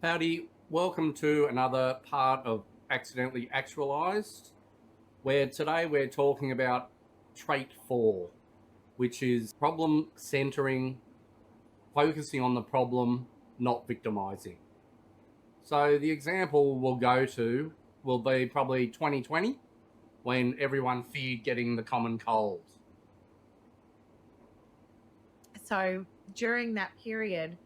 Howdy, welcome to another part of Accidentally Actualized, where today we're talking about trait 4, which is problem centering, focusing on the problem, not victimizing. So the example we'll go to will be probably 2020, when everyone feared getting the common cold. So during that period,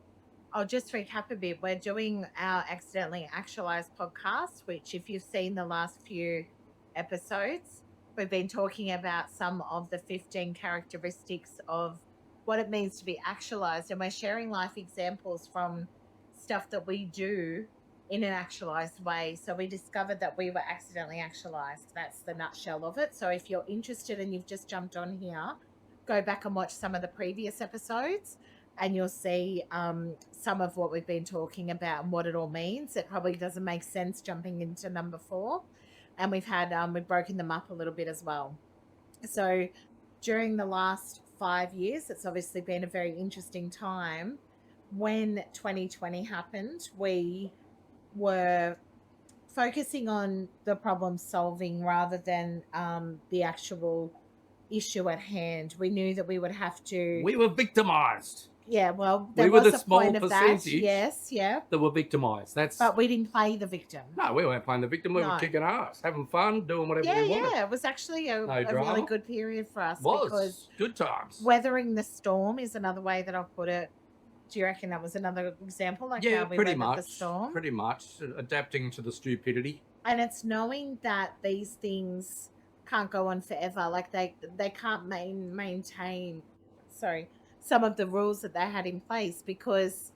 I'll just recap a bit. We're doing our Accidentally Actualized podcast, which, if you've seen the last few episodes, we've been talking about some of the 15 characteristics of what it means to be actualized. And we're sharing life examples from stuff that we do in an actualized way. So we discovered that we were accidentally actualized. That's the nutshell of it. So if you're interested and you've just jumped on here, go back and watch some of the previous episodes and you'll see some of what we've been talking about and what it all means. It probably doesn't make sense jumping into number 4. And we've broken them up a little bit as well. So during the last 5 years, it's obviously been a very interesting time. When 2020 happened, we were focusing on the problem solving rather than the actual issue at hand. We knew that we would have to. We were victimized. Yeah, well, there We were was the a small point of that. percentage Yes, yeah. that were victimized. But we didn't play the victim. No, we weren't playing the victim. We were No. kicking ass, having fun, doing whatever Yeah, we wanted. yeah. It was actually a really drama. good period for us Was because good times. weathering the storm is another way that I'll put it. Do you reckon that was another example? Like Yeah, how we pretty weathered much. the storm? Pretty much adapting to the stupidity. And it's knowing that these things can't go on forever. Like they can't maintain some of the rules that they had in place, because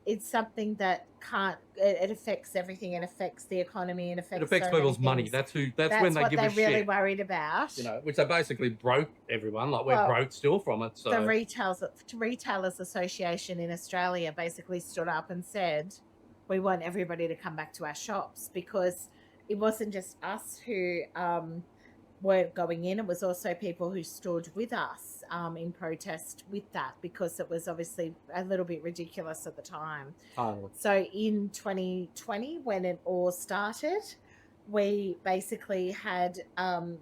it's something that can't. It affects everything. It affects the economy. It affects so people's money. Things. That's when they what give they're a really shit. worried about. You know, which they basically broke everyone. Like we're Well, broke still from it. So the Retailers Association in Australia basically stood up and said, we want everybody to come back to our shops, because it wasn't just us who weren't going in. It was also people who stood with us in protest with that, because it was obviously a little bit ridiculous at the time. So in 2020, when it all started, we basically had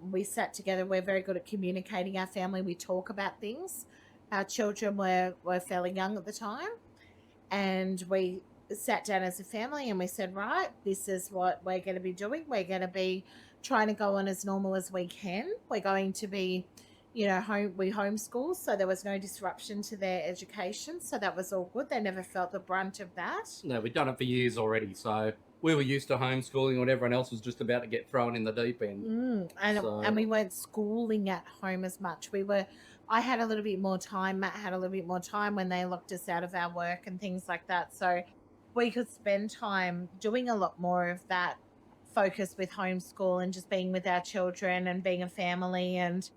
we sat together. We're very good at communicating. Our family, we talk about things. Our children were fairly young at the time, and we sat down as a family and we said, right, this is what we're going to be doing. We're going to be trying to go on as normal as we can. We're going to be, we homeschool, so there was no disruption to their education. So that was all good. They never felt the brunt of that. No, we'd done it for years already. So we were used to homeschooling when everyone else was just about to get thrown in the deep end. And we weren't schooling at home as much. I had a little bit more time. Matt had a little bit more time when they locked us out of our work and things like that. So we could spend time doing a lot more of that focus with homeschool and just being with our children and being a family and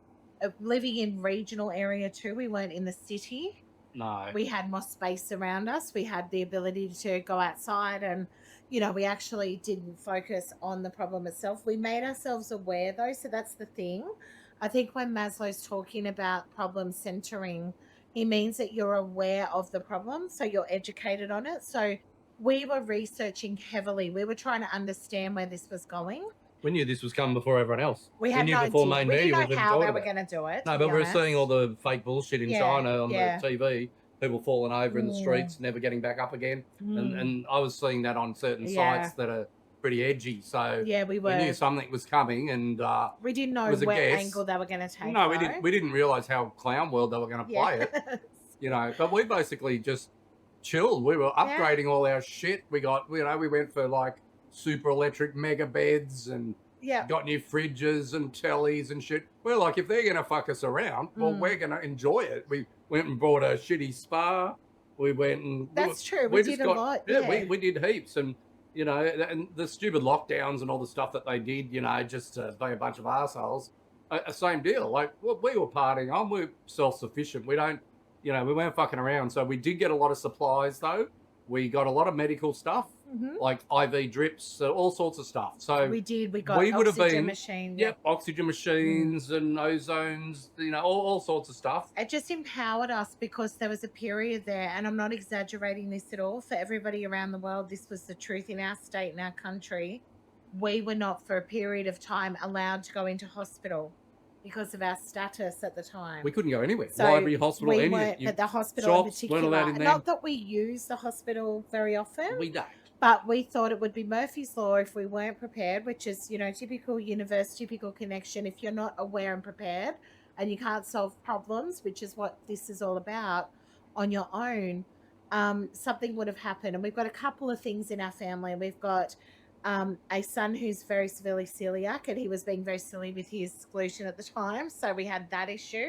living in regional area too. We weren't in the city. No. We had more space around us. We had the ability to go outside and, we actually didn't focus on the problem itself. We made ourselves aware though. So that's the thing. I think when Maslow's talking about problem centering, he means that you're aware of the problem. So you're educated on it. So we were researching heavily. We were trying to understand where this was going. We knew this was coming before everyone else. We had knew no before idea. main We media didn't was know how they even were talking going to do it. No, but we're seeing all the fake bullshit in China on the TV. People falling over in the streets, never getting back up again. And I was seeing that on certain sites that are pretty edgy. So we knew something was coming, and we didn't know what angle they were going to take. No, we didn't realize how clown world they were going to play it. But we basically just chilled. We were upgrading all our shit. We got, we went for like super electric mega beds and got new fridges and tellies and shit. We're like, if they're going to fuck us around, well, we're going to enjoy it. We went and bought a shitty spa. We went and... That's true. We did a lot. Yeah, we did heaps. And, and the stupid lockdowns and all the stuff that they did, just to be a bunch of assholes. Same deal. Like, we were partying on. We're self-sufficient. We don't... we weren't fucking around. So we did get a lot of supplies, though. We got a lot of medical stuff. like IV drips, all sorts of stuff. So We did. We got would have oxygen been, machine. yep, oxygen machines and ozones, all sorts of stuff. It just empowered us because there was a period there, and I'm not exaggerating this at all. For everybody around the world, this was the truth in our state, in our country. We were not, for a period of time, allowed to go into hospital because of our status at the time. We couldn't go anywhere. So Library, hospital, we any weren't, but the hospital in shops weren't allowed particular. in there. Not that we use the hospital very often. We don't. But we thought it would be Murphy's Law if we weren't prepared, which is, typical universe, typical connection. If you're not aware and prepared and you can't solve problems, which is what this is all about, on your own, something would have happened. And we've got a couple of things in our family. We've got a son who's very severely celiac, and he was being very silly with his gluten at the time. So we had that issue.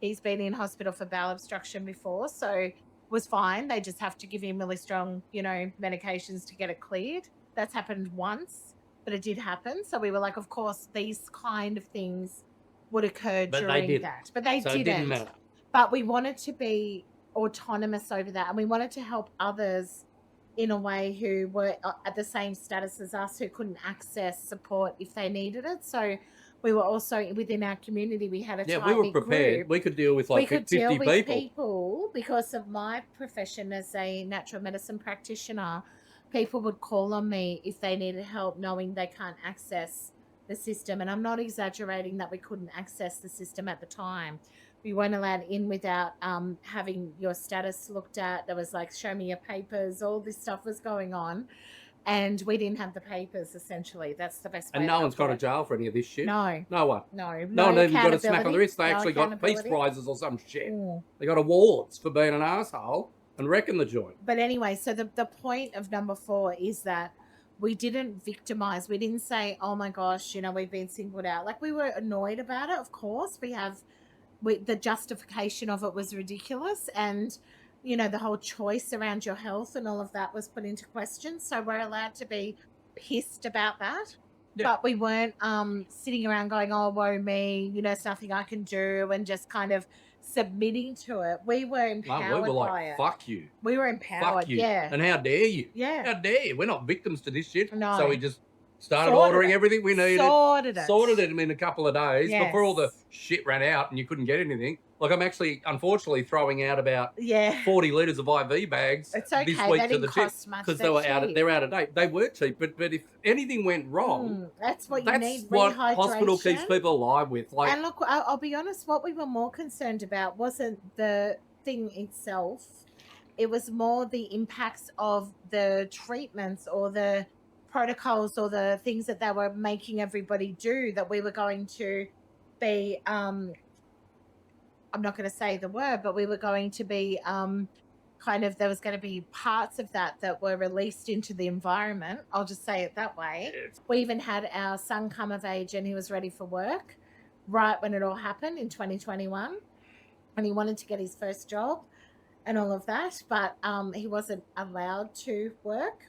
He's been in hospital for bowel obstruction before, so was fine. They just have to give him really strong, medications to get it cleared. That's happened once, but it did happen. So we were like, of course, these kind of things would occur during that. But they didn't. It didn't matter. But we wanted to be autonomous over that, and we wanted to help others in a way who were at the same status as us, who couldn't access support if they needed it. So we were also within our community. We had a tight-knit we were prepared. group. We could deal with like 50 deal with people. people because of my profession as a natural medicine practitioner. People would call on me if they needed help, knowing they can't access the system. And I'm not exaggerating that we couldn't access the system at the time. We weren't allowed in without having your status looked at. There was like, show me your papers. All this stuff was going on. And we didn't have the papers, essentially. That's the best way. And no one's gone to jail for any of this shit. No. No one. No. No one even got a smack on the wrist. They actually got peace prizes or some shit. They got awards for being an asshole and wrecking the joint. But anyway, so the point of number 4 is that we didn't victimize. We didn't say, oh my gosh, we've been singled out. Like, we were annoyed about it, of course. The justification of it was ridiculous. And the whole choice around your health and all of that was put into question. So we're allowed to be pissed about that. Yeah. But we weren't sitting around going, oh, woe me, there's nothing I can do, and just kind of submitting to it. We were empowered we were like, by it. Fuck you. We were empowered, fuck you. Yeah. And how dare you? Yeah. How dare you? We're not victims to this shit. No. So we just started ordering everything we needed. Sorted it in a couple of days before all the shit ran out and you couldn't get anything. Like, I'm actually, unfortunately, throwing out about 40 litres of IV bags this week to the tip because they're out of date. They were cheap, but if anything went wrong, that's what you need. That's what hospital keeps people alive with. Like, and look, I'll be honest, what we were more concerned about wasn't the thing itself. It was more the impacts of the treatments or the protocols or the things that they were making everybody do, that we were going to be I'm not going to say the word, but we were going to be there was going to be parts of that were released into the environment. I'll just say it that way. We even had our son come of age and he was ready for work right when it all happened in 2021. And he wanted to get his first job and all of that, but he wasn't allowed to work.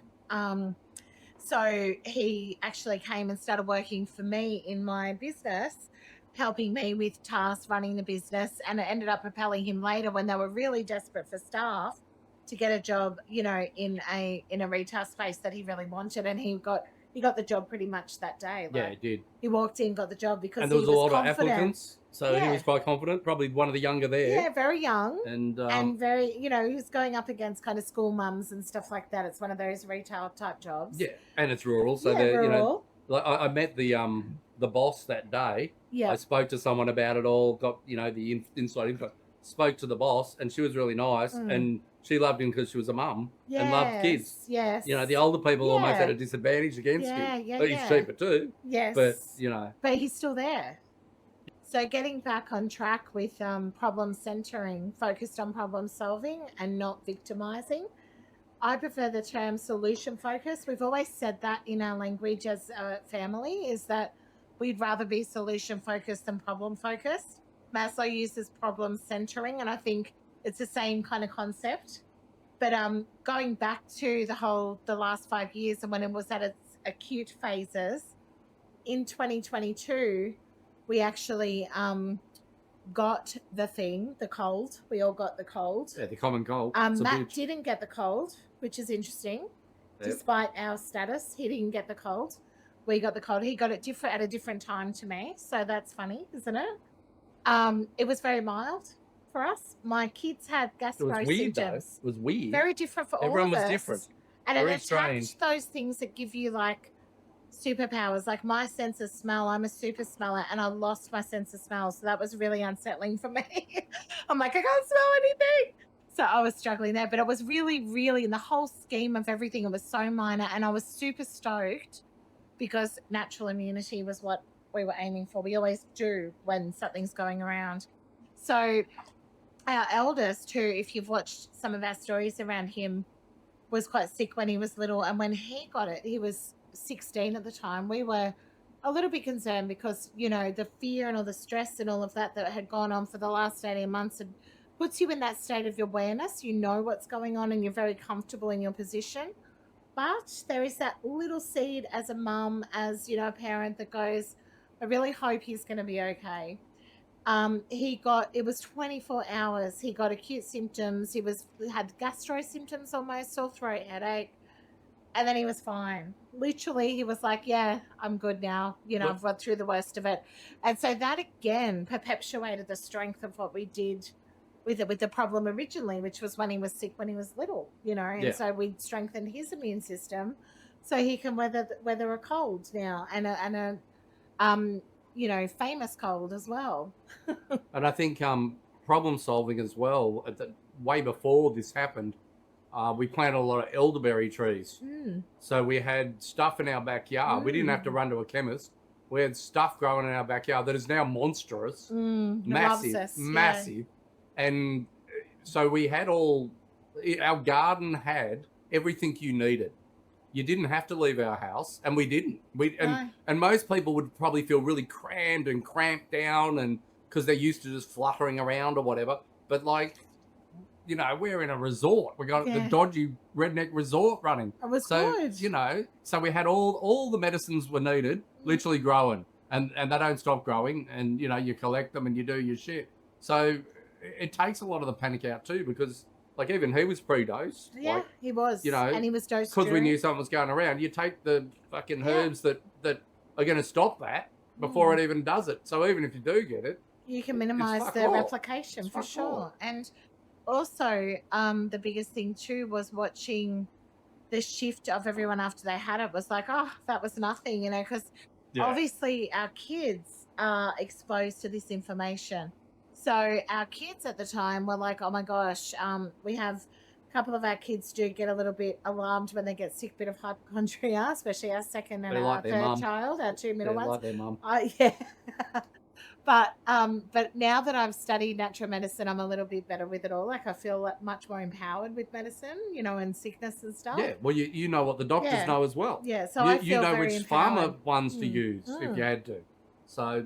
So he actually came and started working for me in my business, helping me with tasks, running the business, and it ended up propelling him later when they were really desperate for staff to get a job, in a retail space that he really wanted, and he got the job pretty much that day. Yeah, he did. He walked in, got the job because and there was a lot confident. of applicants, so he was quite confident. Probably one of the younger there. Yeah, very young, and very, he was going up against kind of school mums and stuff like that. It's one of those retail type jobs. Yeah, and it's rural, so rural. Like I met the boss that day. Yeah, I spoke to someone about it all. Got the inside info. Spoke to the boss, and she was really nice, and she loved him because she was a mum and loved kids. Yes, the older people almost had a disadvantage against him. But he's cheaper too. Yes, but he's still there. So getting back on track with problem centering, focused on problem solving and not victimizing. I prefer the term solution focused. We've always said that in our language as a family, is that we'd rather be solution focused than problem focused. Maslow uses problem centering, and I think it's the same kind of concept. But going back to the last 5 years and when it was at its acute phases, in 2022, we actually got the cold. We all got the cold. Yeah, the common cold. Matt didn't get the cold, which is interesting. despite our status. He didn't get the cold. We got the cold. He got it different at a different time to me. So that's funny, isn't it? It was very mild for us. My kids had It was gastro weird, though. symptoms. It was weird. Very different for all Everyone of was us. different. And it Very attached strange. those things that give you like superpowers, like my sense of smell. I'm a super smeller and I lost my sense of smell. So that was really unsettling for me. I'm like, I can't smell anything. So I was struggling there, but it was really, really in the whole scheme of everything, it was so minor. And I was super stoked because natural immunity was what we were aiming for. We always do when something's going around. So our eldest, who, if you've watched some of our stories around him, was quite sick when he was little. And when he got it, he was 16 at the time. We were a little bit concerned because, you know, the fear and all the stress and all of that that had gone on for the last 18 months and puts you in that state of awareness. You know what's going on and you're very comfortable in your position. But there is that little seed as a mum, as, you know, a parent that goes, I really hope he's going to be okay. It was 24 hours. He got acute symptoms. He had gastro symptoms, almost sore throat, headache, and then he was fine. Literally, he was like, yeah, I'm good now. You know, I've got through the worst of it. And so that again perpetuated the strength of what we did with the problem originally, which was when he was sick when he was little, you know, and so we strengthened his immune system so he can weather a cold now and a you know, famous cold as well. And I think problem solving as well. Way before this happened, we planted a lot of elderberry trees. So we had stuff in our backyard. We didn't have to run to a chemist. We had stuff growing in our backyard that is now monstrous, massive. And so we had our garden had everything you needed. You didn't have to leave our house, and we didn't. And most people would probably feel really crammed and cramped down, and because they're used to just fluttering around or whatever. But like, you know, we're in a resort. We got the dodgy redneck resort running. It was so good. You know, so we had all the medicines were needed, literally growing, and they don't stop growing. And you know, you collect them and you do your shit. So it takes a lot of the panic out too, because. Like, even he was pre-dosed. Yeah, like, he was. You know, and he was dosed because we knew something was going around. You take the fucking herbs that are going to stop that before it even does it. So even if you do get it, you can minimize the replication for sure. And also, the biggest thing too was watching the shift of everyone after they had it. Was like, oh, that was nothing, you know, because obviously our kids are exposed to this information. So our kids at the time were like, oh my gosh, we have a couple of our kids do get a little bit alarmed when they get sick, bit of hypochondria, especially our second and our third child, our two middle ones. Like their mum. Yeah. But now that I've studied natural medicine, I'm a little bit better with it all. Like I feel like much more empowered with medicine, you know, and sickness and stuff. Yeah, well, you know what the doctors know as well. Yeah, so I feel you know very which empowered. pharma ones to use if you had to. So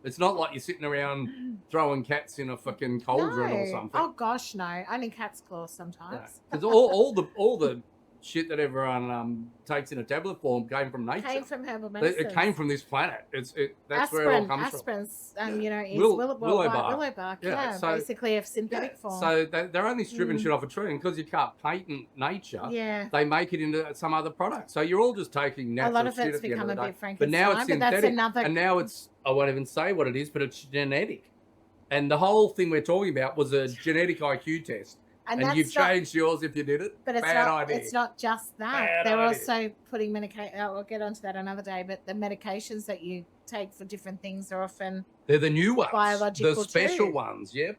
it's not like you're sitting around throwing cats in a fucking cauldron or something. Oh gosh, no. Only cat's claws sometimes. Because all the shit that everyone takes in a tablet form came from nature. Came from herbal medicine. It came from this planet. That's where it all comes from. Aspirin's, you know, is willow bark. Yeah, so, basically a synthetic form. So they're only stripping shit off a tree, and because you can't patent nature, they make it into some other product. So you're all just taking natural shit. A lot of it's become a bit Frankenstein, but now it's synthetic, and now it's, I won't even say what it is, but it's genetic. And the whole thing we're talking about was a genetic IQ test. And you've changed yours if you did it. But it's not just that. They're also putting medication. I'll get onto that another day. But the medications that you take for different things are often they're the new ones, biological, the special ones. Yep.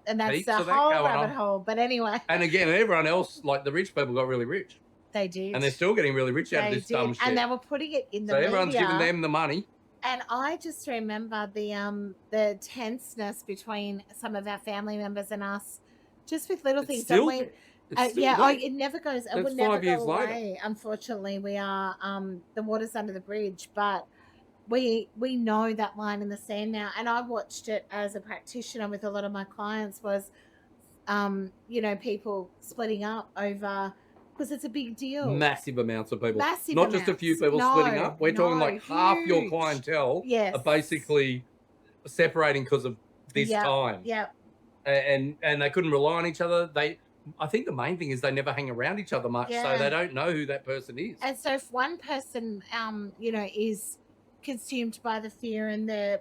And that's the whole rabbit hole. But anyway. And again, everyone else, like the rich people, got really rich. They did, and they're still getting really rich out of this dumb shit. And they were putting it in the media. So everyone's giving them the money. And I just remember the tenseness between some of our family members and us. Just with little things. It never goes. It would never go away. Unfortunately, we are the water's under the bridge, but we know that line in the sand now. And I watched it as a practitioner with a lot of my clients. Was you know, people splitting up over, because it's a big deal. Massive amounts of people. Not just a few people splitting up. We're talking like half your clientele are basically separating because of this time. Yeah. And they couldn't rely on each other. I think the main thing is they never hang around each other much, so they Yeah. don't know who that person is. And so if one person, is consumed by the fear and they're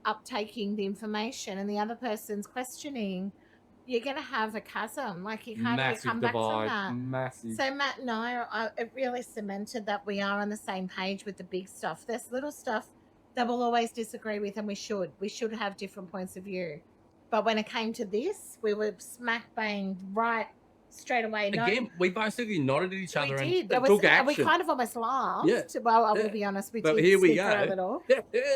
uptaking the information and the other person's questioning, you're going to have a chasm. Like you can't ever Massive come back from divide, that. massive. So Matt and it really cemented that we are on the same page with the big stuff. There's little stuff that we'll always disagree with, and we should have different points of view. But when it came to this, we were smack bang right straight away. No, Again, we basically nodded at each we other and did. There was, took and we action. kind of almost Yeah, laughed. Well, I will yeah. be honest, we But did here we snicker a go. little,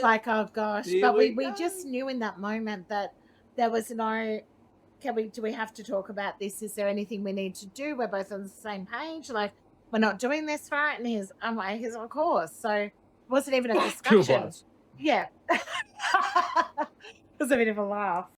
like, oh gosh. Here But we we go. just knew in that moment that there was no, do we have to talk about this? Is there anything we need to do? We're both on the same page. Like, we're not doing this right. And I'm like, here's of course. So it wasn't even a Pure discussion. plus. Yeah. It was a bit of a laugh.